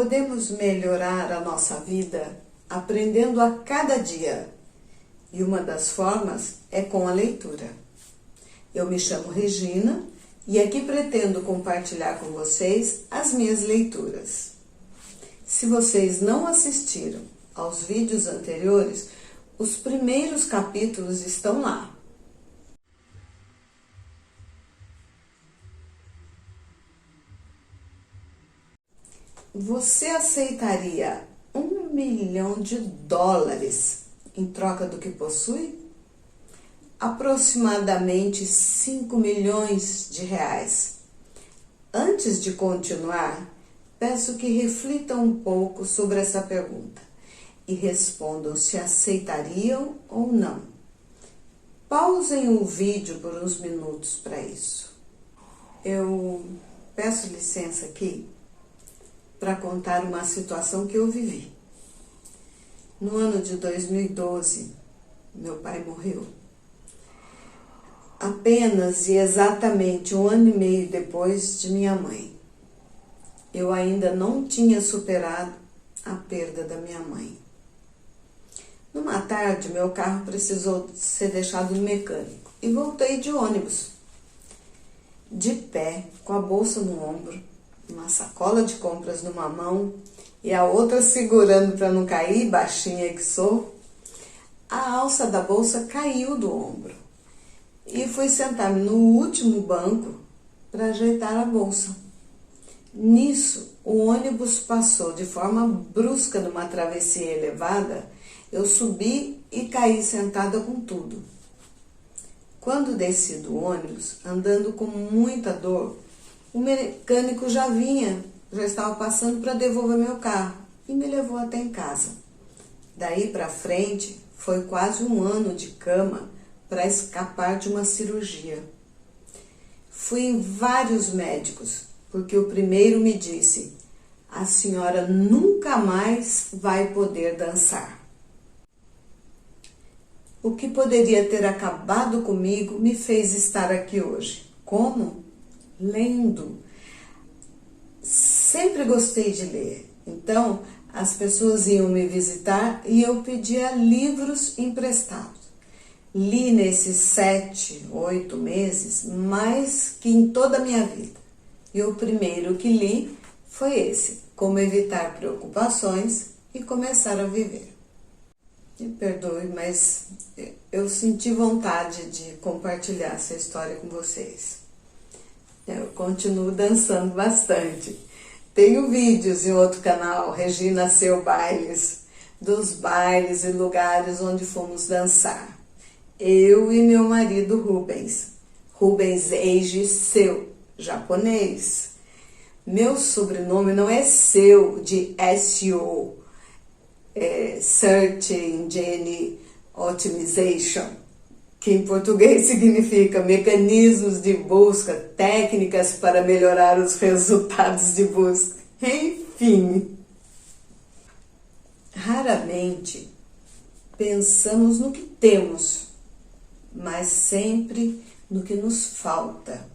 Podemos melhorar a nossa vida aprendendo a cada dia. E uma das formas é com a leitura. Eu me chamo Regina e aqui pretendo compartilhar com vocês as minhas leituras. Se vocês não assistiram aos vídeos anteriores, os primeiros capítulos estão lá. Você aceitaria $1 milhão em troca do que possui? Aproximadamente 5 milhões de reais. Antes de continuar, peço que reflitam um pouco sobre essa pergunta e respondam se aceitariam ou não. Pausem o vídeo por uns minutos para isso. Eu peço licença aqui para contar uma situação que eu vivi. No ano de 2012, meu pai morreu. Apenas e exatamente 1 ano e meio depois de minha mãe. Eu ainda não tinha superado a perda da minha mãe. Numa tarde, meu carro precisou ser deixado no mecânico e voltei de ônibus. De pé, com a bolsa no ombro, uma sacola de compras numa mão e a outra segurando para não cair, baixinha que sou, a alça da bolsa caiu do ombro e fui sentar-me no último banco para ajeitar a bolsa. Nisso, o ônibus passou de forma brusca numa travessia elevada, eu subi e caí sentada com tudo. Quando desci do ônibus, andando com muita dor, o mecânico já estava passando para devolver meu carro e me levou até em casa. Daí para frente, foi quase 1 ano de cama para escapar de uma cirurgia. Fui em vários médicos, porque o primeiro me disse: a senhora nunca mais vai poder dançar. O que poderia ter acabado comigo me fez estar aqui hoje. Como? Lendo. Sempre gostei de ler, então as pessoas iam me visitar e eu pedia livros emprestados. Li nesses 7, 8 meses mais que em toda a minha vida. E o primeiro que li foi esse, Como Evitar Preocupações e Começar a Viver. Me perdoe, mas eu senti vontade de compartilhar essa história com vocês. Eu continuo dançando bastante. Tenho vídeos em outro canal, Regina Seu Bailes, dos bailes e lugares onde fomos dançar. Eu e meu marido Rubens. Rubens Eiji Seu, japonês. Meu sobrenome não é Seu, de SEO, Search Engine Optimization, que em português significa mecanismos de busca, técnicas para melhorar os resultados de busca. Enfim, raramente pensamos no que temos, mas sempre no que nos falta.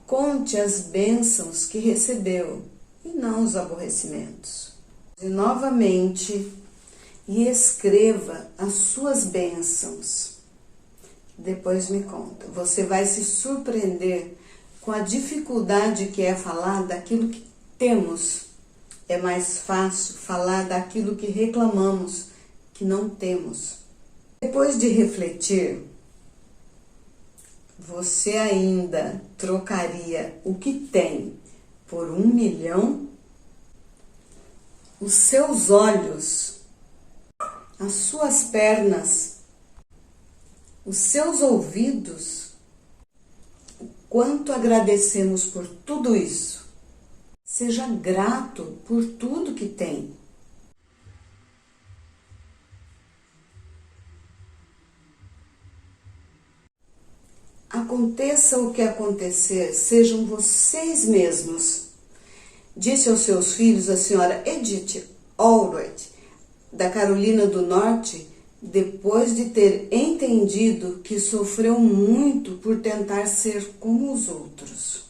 Conte as bênçãos que recebeu e não os aborrecimentos. E novamente, e escreva as suas bênçãos. Depois me conta. Você vai se surpreender com a dificuldade que é falar daquilo que temos. É mais fácil falar daquilo que reclamamos, que não temos. Depois de refletir, você ainda trocaria o que tem por 1 milhão? Os seus olhos, as suas pernas, os seus ouvidos, o quanto agradecemos por tudo isso. Seja grato por tudo que tem. Aconteça o que acontecer, sejam vocês mesmos. Disse aos seus filhos a senhora Edith Allred, da Carolina do Norte, depois de ter entendido que sofreu muito por tentar ser como os outros.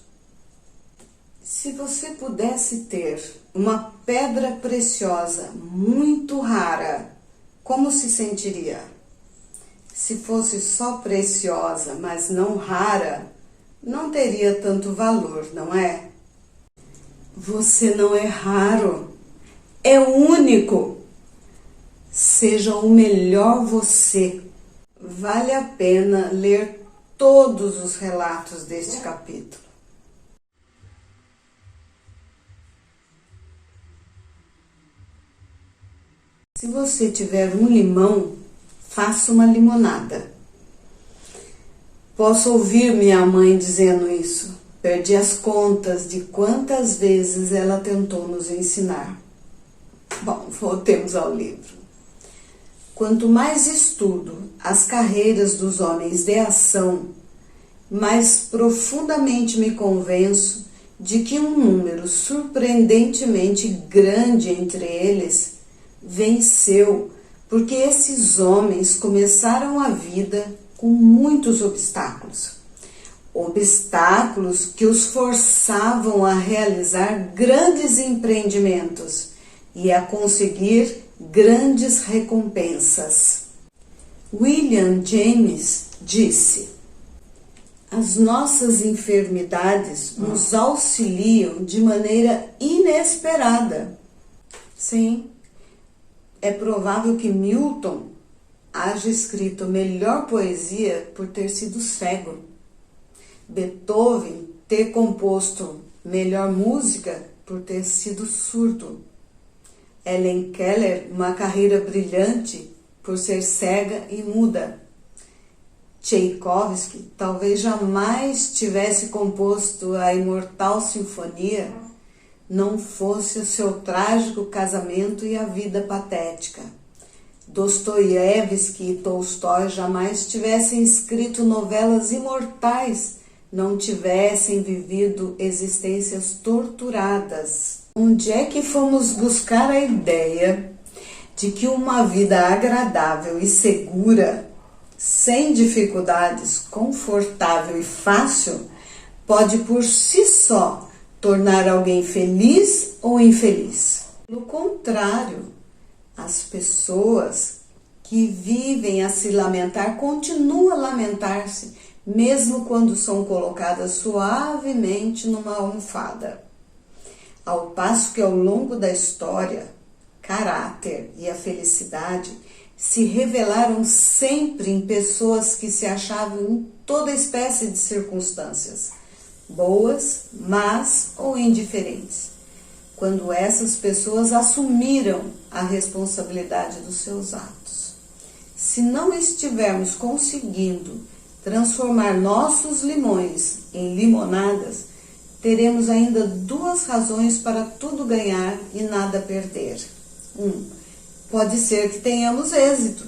Se você pudesse ter uma pedra preciosa muito rara, como se sentiria? Se fosse só preciosa, mas não rara, não teria tanto valor, não é? Você não é raro, é único. Seja o melhor você. Vale a pena ler todos os relatos deste capítulo. Se você tiver um limão, faça uma limonada. Posso ouvir minha mãe dizendo isso. Perdi as contas de quantas vezes ela tentou nos ensinar. Bom, voltemos ao livro. Quanto mais estudo as carreiras dos homens de ação, mais profundamente me convenço de que um número surpreendentemente grande entre eles venceu, porque esses homens começaram a vida com muitos obstáculos. Obstáculos que os forçavam a realizar grandes empreendimentos e a conseguir grandes recompensas. William James disse: as nossas enfermidades nos auxiliam de maneira inesperada. Sim, é provável que Milton haja escrito melhor poesia por ter sido cego. Beethoven ter composto melhor música por ter sido surdo. Helen Keller, uma carreira brilhante por ser cega e muda. Tchaikovsky talvez jamais tivesse composto a imortal sinfonia, não fosse o seu trágico casamento e a vida patética. Dostoiévski e Tolstói jamais tivessem escrito novelas imortais, não tivessem vivido existências torturadas. Onde é que fomos buscar a ideia de que uma vida agradável e segura, sem dificuldades, confortável e fácil, pode por si só tornar alguém feliz ou infeliz? Pelo contrário, as pessoas que vivem a se lamentar continuam a lamentar-se, mesmo quando são colocadas suavemente numa almofada. Ao passo que ao longo da história, caráter e a felicidade se revelaram sempre em pessoas que se achavam em toda espécie de circunstâncias, boas, más ou indiferentes, quando essas pessoas assumiram a responsabilidade dos seus atos. Se não estivermos conseguindo transformar nossos limões em limonadas, teremos ainda duas razões para tudo ganhar e nada perder. 1. Pode ser que tenhamos êxito.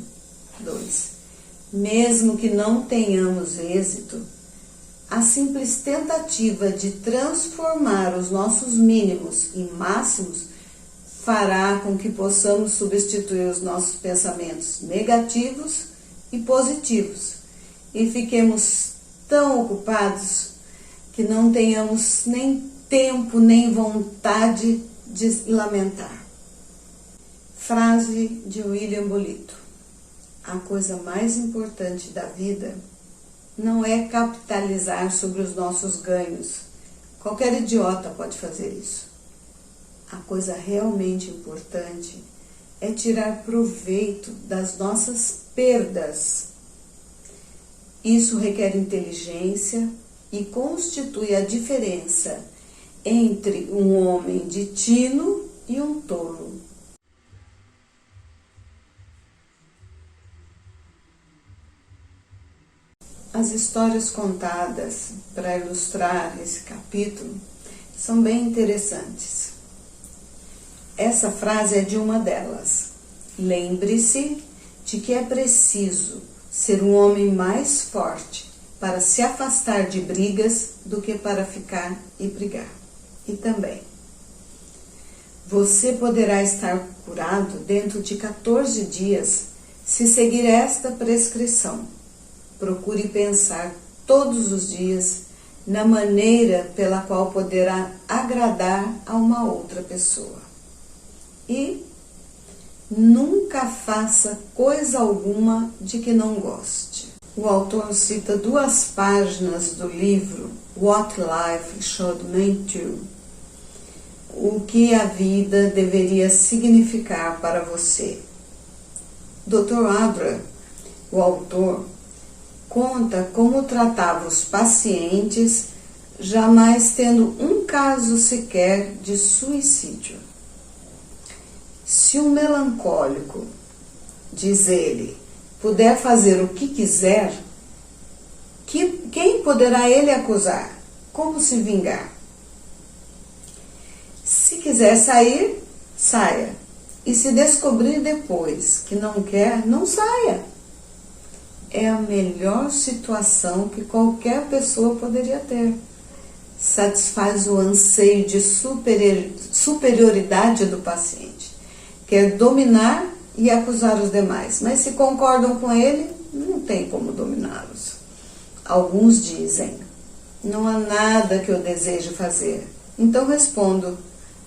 2. Mesmo que não tenhamos êxito, a simples tentativa de transformar os nossos mínimos em máximos fará com que possamos substituir os nossos pensamentos negativos e positivos e fiquemos tão ocupados que não tenhamos nem tempo nem vontade de lamentar. Frase de William Bolito: a coisa mais importante da vida não é capitalizar sobre os nossos ganhos. Qualquer idiota pode fazer isso. A coisa realmente importante é tirar proveito das nossas perdas. Isso requer inteligência e constitui a diferença entre um homem de tino e um tolo. As histórias contadas para ilustrar esse capítulo são bem interessantes. Essa frase é de uma delas. Lembre-se de que é preciso ser um homem mais forte para se afastar de brigas do que para ficar e brigar. E também, você poderá estar curado dentro de 14 dias se seguir esta prescrição. Procure pensar todos os dias na maneira pela qual poderá agradar a uma outra pessoa. E nunca faça coisa alguma de que não goste. O autor cita 2 páginas do livro What Life Should Mean to, o que a vida deveria significar para você. Dr. Adler, o autor, conta como tratava os pacientes, jamais tendo um caso sequer de suicídio. Se um melancólico, diz ele, puder fazer o que quiser, quem poderá ele acusar? Como se vingar? Se quiser sair, saia. E se descobrir depois que não quer, não saia. É a melhor situação que qualquer pessoa poderia ter. Satisfaz o anseio de superioridade do paciente. Quer dominar e acusar os demais, mas se concordam com ele, não tem como dominá-los. Alguns dizem, não há nada que eu deseje fazer. Então respondo,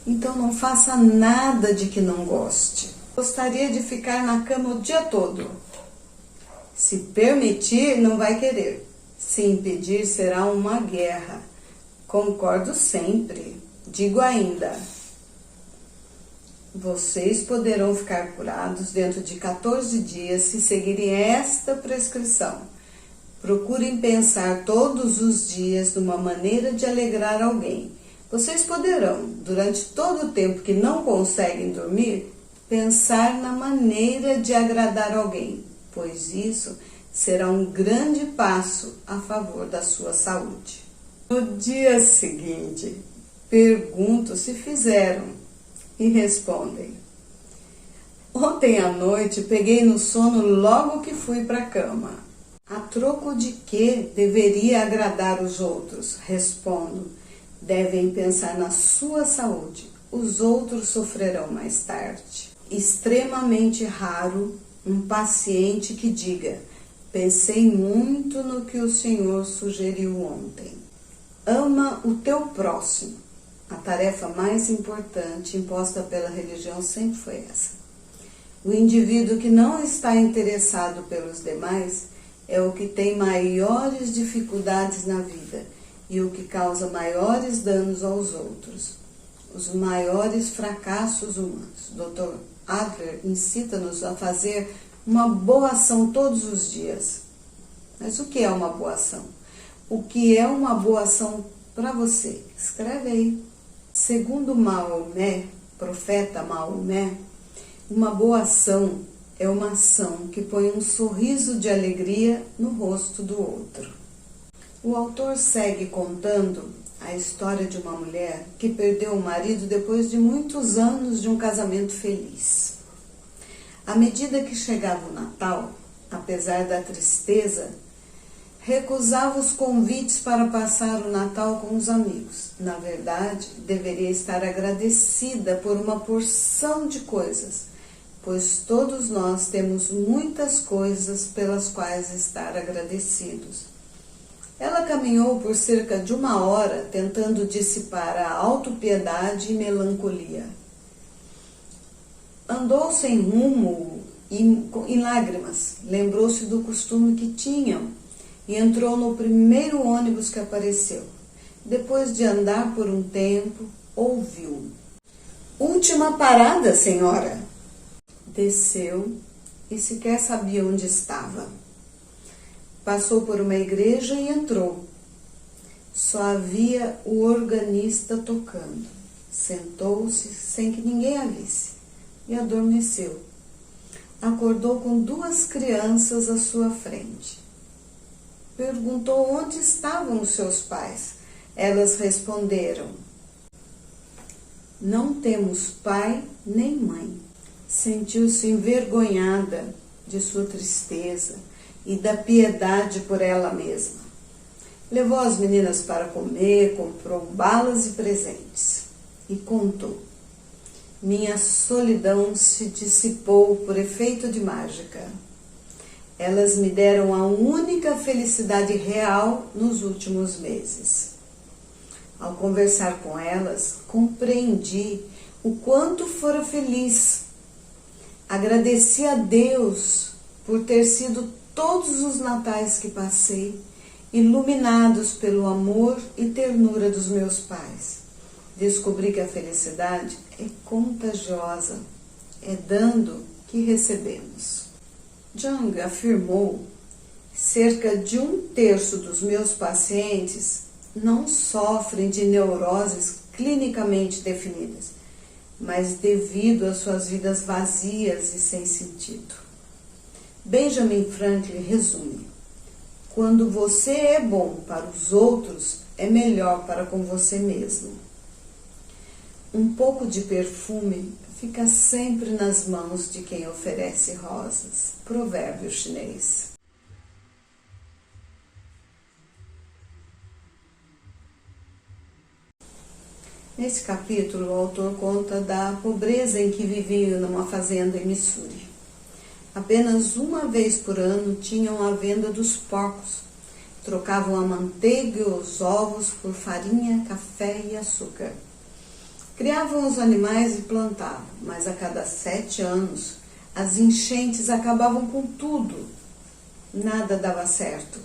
então não faça nada de que não goste. Gostaria de ficar na cama o dia todo. Se permitir, não vai querer. Se impedir, será uma guerra. Concordo sempre. Digo ainda, vocês poderão ficar curados dentro de 14 dias se seguirem esta prescrição. Procurem pensar todos os dias numa maneira de alegrar alguém. Vocês poderão, durante todo o tempo que não conseguem dormir, pensar na maneira de agradar alguém, pois isso será um grande passo a favor da sua saúde. No dia seguinte, pergunto se fizeram e respondem: ontem à noite peguei no sono logo que fui para a cama. A troco de que deveria agradar os outros? Respondo: devem pensar na sua saúde. Os outros sofrerão mais tarde. Extremamente raro um paciente que diga: pensei muito no que o Senhor sugeriu ontem. Ama o teu próximo. A tarefa mais importante imposta pela religião sempre foi essa. O indivíduo que não está interessado pelos demais é o que tem maiores dificuldades na vida e o que causa maiores danos aos outros, os maiores fracassos humanos. Dr. Adler incita-nos a fazer uma boa ação todos os dias. Mas o que é uma boa ação? O que é uma boa ação para você? Escreve aí. Segundo Maomé, profeta Maomé, uma boa ação é uma ação que põe um sorriso de alegria no rosto do outro. O autor segue contando a história de uma mulher que perdeu o marido depois de muitos anos de um casamento feliz. À medida que chegava o Natal, apesar da tristeza, recusava os convites para passar o Natal com os amigos. Na verdade, deveria estar agradecida por uma porção de coisas, pois todos nós temos muitas coisas pelas quais estar agradecidos. Ela caminhou por cerca de 1 hora tentando dissipar a autopiedade e melancolia. Andou sem rumo e em lágrimas, lembrou-se do costume que tinham e entrou no primeiro ônibus que apareceu. Depois de andar por um tempo, ouviu: última parada, senhora. Desceu e sequer sabia onde estava. Passou por uma igreja e entrou. Só havia o organista tocando. Sentou-se sem que ninguém a visse e adormeceu. Acordou com 2 crianças à sua frente. Perguntou onde estavam os seus pais. Elas responderam: não temos pai nem mãe. Sentiu-se envergonhada de sua tristeza e da piedade por ela mesma. Levou as meninas para comer, comprou balas e presentes e contou: minha solidão se dissipou por efeito de mágica. Elas me deram a única felicidade real nos últimos meses. Ao conversar com elas, compreendi o quanto fora feliz. Agradeci a Deus por ter sido todos os natais que passei iluminados pelo amor e ternura dos meus pais. Descobri que a felicidade é contagiosa, é dando que recebemos. Jung afirmou: cerca de 1/3 dos meus pacientes não sofrem de neuroses clinicamente definidas, mas devido às suas vidas vazias e sem sentido. Benjamin Franklin resume: quando você é bom para os outros, é melhor para com você mesmo. Um pouco de perfume fica sempre nas mãos de quem oferece rosas. Provérbio chinês. Nesse capítulo, o autor conta da pobreza em que viviam numa fazenda em Missouri. Apenas uma vez por ano tinham a venda dos porcos. Trocavam a manteiga e os ovos por farinha, café e açúcar. Criavam os animais e plantavam, mas a cada 7 anos as enchentes acabavam com tudo. Nada dava certo.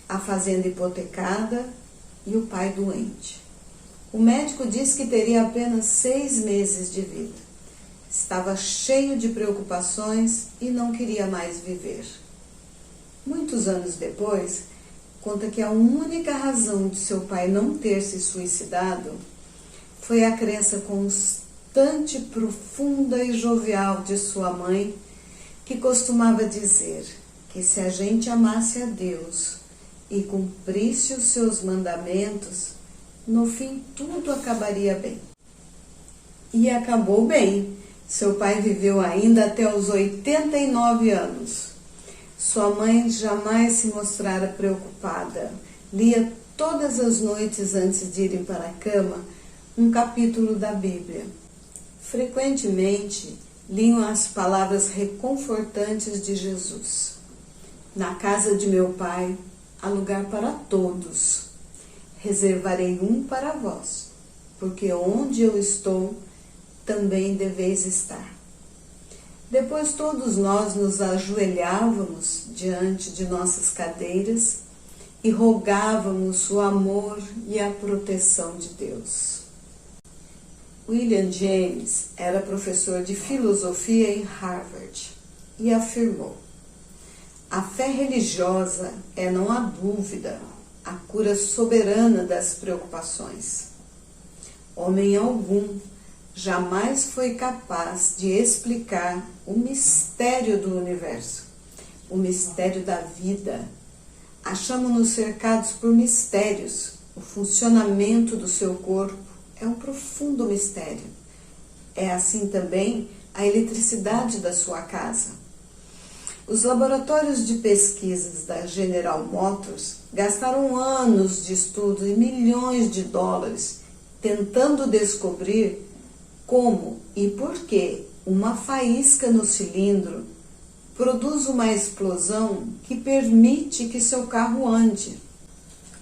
A fazenda hipotecada e o pai doente. O médico disse que teria apenas 6 meses de vida. Estava cheio de preocupações e não queria mais viver. Muitos anos depois, conta que a única razão de seu pai não ter se suicidado foi a crença constante, profunda e jovial de sua mãe, que costumava dizer que se a gente amasse a Deus e cumprisse os seus mandamentos, no fim tudo acabaria bem. E acabou bem. Seu pai viveu ainda até os 89 anos. Sua mãe jamais se mostrara preocupada. Lia todas as noites antes de irem para a cama um capítulo da Bíblia. Frequentemente liam as palavras reconfortantes de Jesus. Na casa de meu pai há lugar para todos. Reservarei um para vós, porque onde eu estou, também deveis estar. Depois todos nós nos ajoelhávamos diante de nossas cadeiras e rogávamos o amor e a proteção de Deus. William James era professor de filosofia em Harvard e afirmou: a fé religiosa é, não há dúvida, a cura soberana das preocupações. Homem algum jamais foi capaz de explicar o mistério do universo, o mistério da vida. Achamos-nos cercados por mistérios. O funcionamento do seu corpo é um profundo mistério. É assim também a eletricidade da sua casa. Os laboratórios de pesquisas da General Motors gastaram anos de estudo e milhões de dólares tentando descobrir como e por que uma faísca no cilindro produz uma explosão que permite que seu carro ande.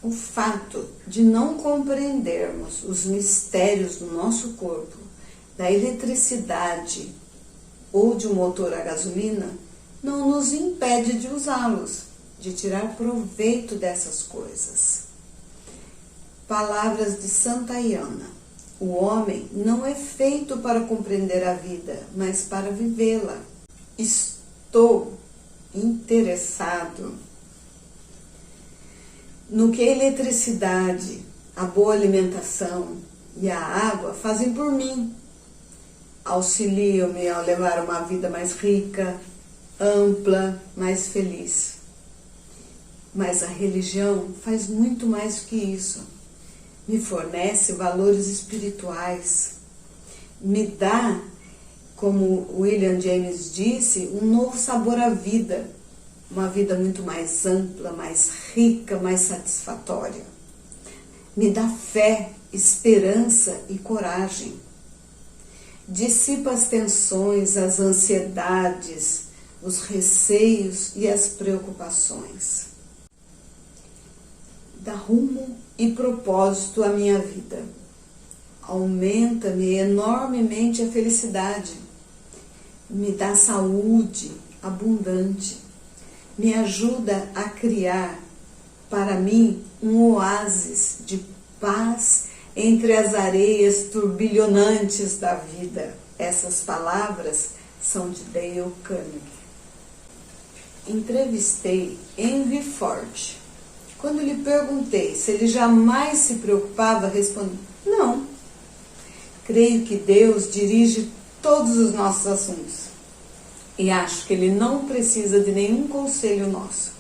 O fato de não compreendermos os mistérios do nosso corpo, da eletricidade ou de um motor a gasolina, não nos impede de usá-los, de tirar proveito dessas coisas. Palavras de Santa Iana: o homem não é feito para compreender a vida, mas para vivê-la. Estou interessado no que a eletricidade, a boa alimentação e a água fazem por mim. Auxiliam-me a levar uma vida mais rica, ampla, mais feliz. Mas a religião faz muito mais do que isso. Me fornece valores espirituais. Me dá, como William James disse, um novo sabor à vida. Uma vida muito mais ampla, mais rica, mais satisfatória. Me dá fé, esperança e coragem. Dissipa as tensões, as ansiedades, os receios e as preocupações. Dá rumo e propósito à minha vida. Aumenta-me enormemente a felicidade. Me dá saúde abundante. Me ajuda a criar para mim um oásis de paz entre as areias turbilhonantes da vida. Essas palavras são de Dale Carnegie. Entrevistei Henry Ford. Quando lhe perguntei se ele jamais se preocupava, respondeu: não. Creio que Deus dirige todos os nossos assuntos e acho que Ele não precisa de nenhum conselho nosso.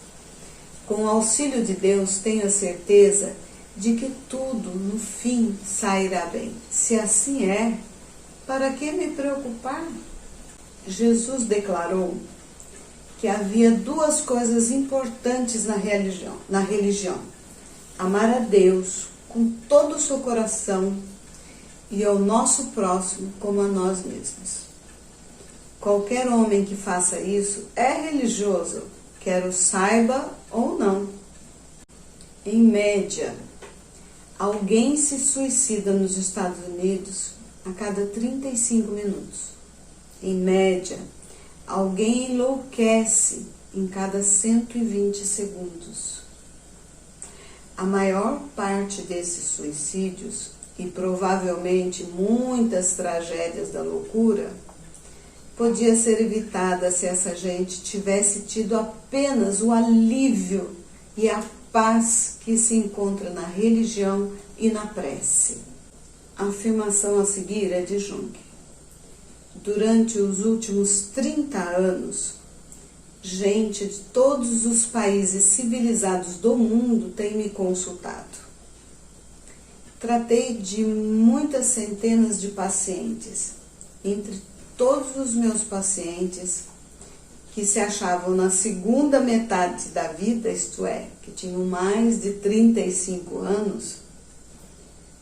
Com o auxílio de Deus, tenho a certeza de que tudo, no fim, sairá bem. Se assim é, para que me preocupar? Jesus declarou que havia duas coisas importantes na religião: amar a Deus com todo o seu coração e ao nosso próximo como a nós mesmos. Qualquer homem que faça isso é religioso, quer o saiba ou não. Em média, alguém se suicida nos Estados Unidos a cada 35 minutos. Em média, alguém enlouquece em cada 120 segundos. A maior parte desses suicídios, e provavelmente muitas tragédias da loucura, podia ser evitada se essa gente tivesse tido apenas o alívio e a paz que se encontra na religião e na prece. A afirmação a seguir é de Jung. Durante os últimos 30 anos, gente de todos os países civilizados do mundo tem me consultado. Tratei de muitas centenas de pacientes. Entre todos os meus pacientes que se achavam na segunda metade da vida, isto é, que tinham mais de 35 anos,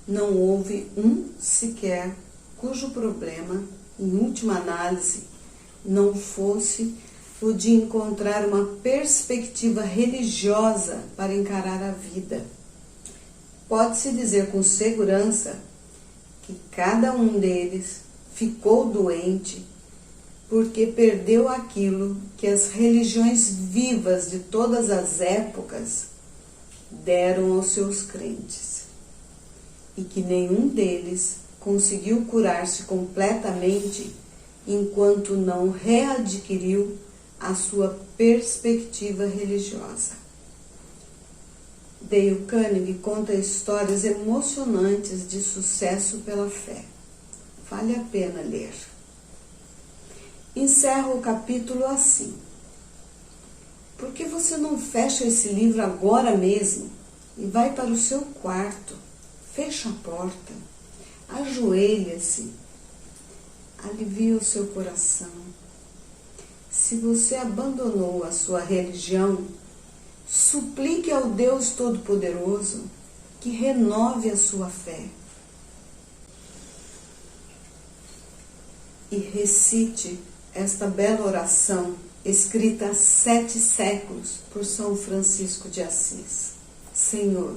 não houve um sequer cujo problema, em última análise, não fosse o de encontrar uma perspectiva religiosa para encarar a vida. Pode-se dizer com segurança que cada um deles ficou doente porque perdeu aquilo que as religiões vivas de todas as épocas deram aos seus crentes, e que nenhum deles conseguiu curar-se completamente enquanto não readquiriu a sua perspectiva religiosa. Dale Carnegie conta histórias emocionantes de sucesso pela fé. Vale a pena ler. Encerro o capítulo assim: por que você não fecha esse livro agora mesmo e vai para o seu quarto, fecha a porta, ajoelha-se, alivia o seu coração. Se você abandonou a sua religião, suplique ao Deus Todo-Poderoso que renove a sua fé. E recite esta bela oração, escrita há 7 séculos por São Francisco de Assis. Senhor,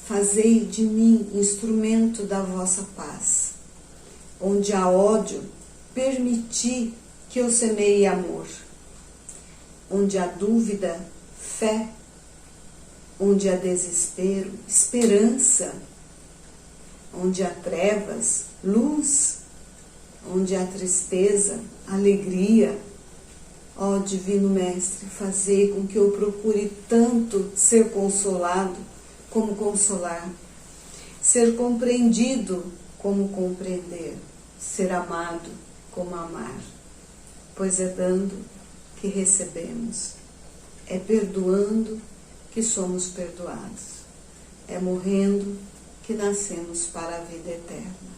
fazei de mim instrumento da vossa paz. Onde há ódio, permiti que eu semeie amor. Onde há dúvida, fé. Onde há desespero, esperança. Onde há trevas, luz. Onde há tristeza, alegria. Ó Divino Mestre, fazei com que eu procure tanto ser consolado como consolar, ser compreendido como compreender, ser amado como amar, pois é dando que recebemos, é perdoando que somos perdoados, é morrendo que nascemos para a vida eterna.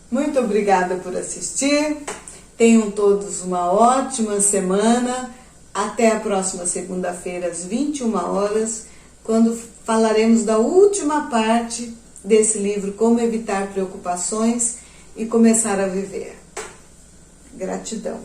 Muito obrigada por assistir, tenham todos uma ótima semana, até a próxima segunda-feira às 21 horas, quando falaremos da última parte desse livro, Como Evitar Preocupações e Começar a Viver. Gratidão.